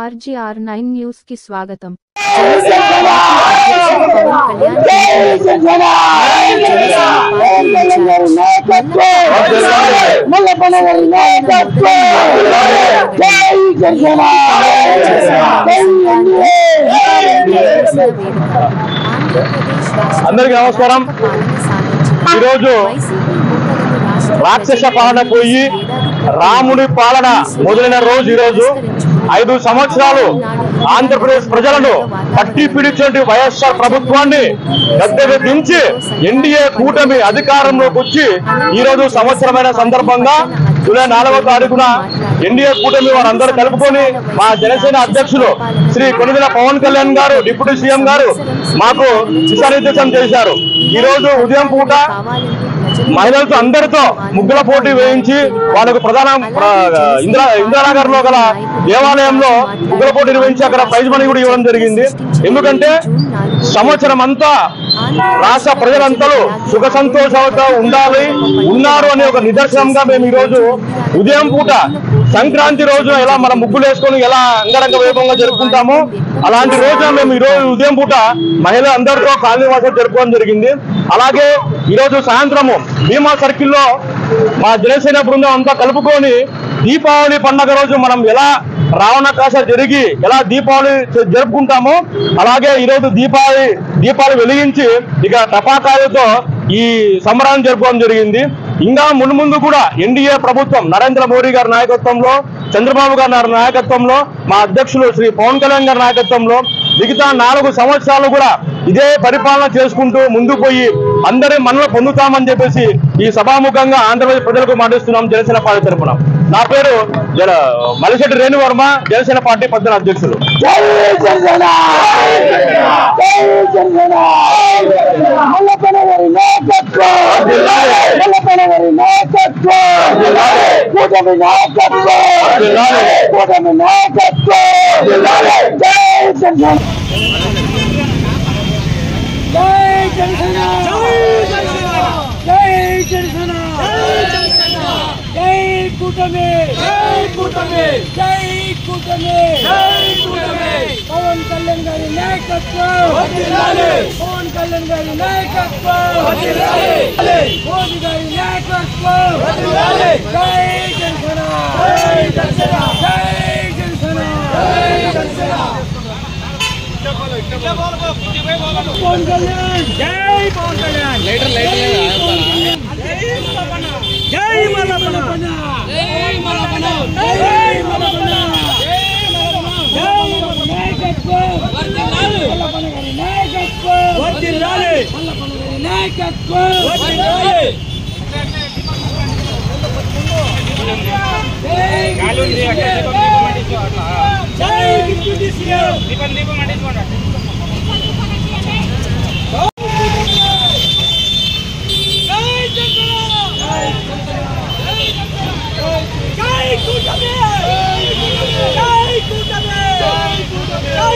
RGR9 news కి స్వాగతం। జనసేన అధ్యక్షుడు పవన్ అందరికీ నమస్కారం। ఈరోజు రాక్షస పాలన పోయి రాముడి పాలన మొదలైన రోజు ఈరోజు 5 సంవత్సరాలు ఆంధ్రప్రదేశ్ ప్రజలను పట్టి పిడిచేటి వైఎస్ఆర్ ప్రభుత్వాన్ని గద్దె దించి ఎన్డీఏ కూటమి అధికారంలోకి వచ్చి ఈరోజు సంవత్సరమైన సందర్భంగా జూలై 4వ తారీఖున ఎన్డీఏ కూటమి వారందరూ కలుపుకొని మా జనసేన అధ్యక్షులు శ్రీ కొణిదెల పవన్ కళ్యాణ్ గారు డిప్యూటీ సీఎం గారు మాకు దిశానిర్దేశం చేశారు। ఈ రోజు ఉదయం పూట మహిళలతో అందరితో ముగ్గుల పోటీ వేయించి వాళ్ళకు ప్రధాన ఇందిరానగర్ లో గల దేవాలయంలో ముగ్గుల పోటీ నిర్వహించి అక్కడ ప్రైజ్ మనీ కూడా ఇవ్వడం జరిగింది। ఎందుకంటే సంవత్సరం అంతా రాష్ట్ర ప్రజలంతా సుఖ సంతోషాలతో ఉన్నారు అనే ఒక నిదర్శనంగా మేము ఈరోజు ఉదయం పూట సంక్రాంతి రోజున ఎలా మనం ముగ్గులు వేసుకొని ఎలా అంగరంగ వైభవంగా జరుపుకుంటామో అలాంటి రోజున మేము ఈరోజు ఉదయం పూట మహిళలు అందరితో కాలనీవాసాలు జరుపుకోవడం జరిగింది। అలాగే ఈరోజు సాయంత్రము భీమా సర్కిల్లో మా జనసేన బృందం అంతా కలుపుకొని దీపావళి పండుగ రోజు మనం ఎలా రావణాకాశ జరిగి ఎలా దీపావళి జరుపుకుంటామో అలాగే ఈరోజు దీపాలు వెలిగించి ఇక టపాకాయలతో ఈ సంబరాన్ని జరుపుకోవడం జరిగింది। ఇంకా మున్ముందు కూడా ఎన్డీఏ ప్రభుత్వం నరేంద్ర మోడీ గారి నాయకత్వంలో చంద్రబాబు గారి నాయకత్వంలో మా అధ్యక్షులు శ్రీ పవన్ కళ్యాణ్ గారి నాయకత్వంలో మిగతా 4 సంవత్సరాలు కూడా ఇదే పరిపాలన చేసుకుంటూ ముందుకు పోయి అందరి మనలో పొందుతామని చెప్పేసి ఈ సభాముఖంగా ఆంధ్రప్రదేశ్ ప్రజలకు మాటిస్తున్నాం జనసేన పార్టీ తరఫున। నా పేరు మలిశెట్టి రేణువర్మ, జనసేన పార్టీ ప్రధాన అధ్యక్షులు। పవన్ కళ్యాణ్ గారి నాయకత్వం, పవన్ కళ్యాణ్ గారి నాయకత్వం, మోదీ గారి నాయకత్వం, జై జనసేన, జై జనసేన, జై జనసేన, జై జనసేన। పవన్ కళ్యాణ్, జై పవన్ కళ్యాణ్, జై మల్లపన, జై మల్లపన, జై మల్లపన, నాయకత్వం, మల్లపన గారి నాయకత్వం, మల్లపన గారి నాయకత్వం, జై డిప్యూటీ సీఎం జై కూటమి, జై కూటమి, జై కూటమి, జై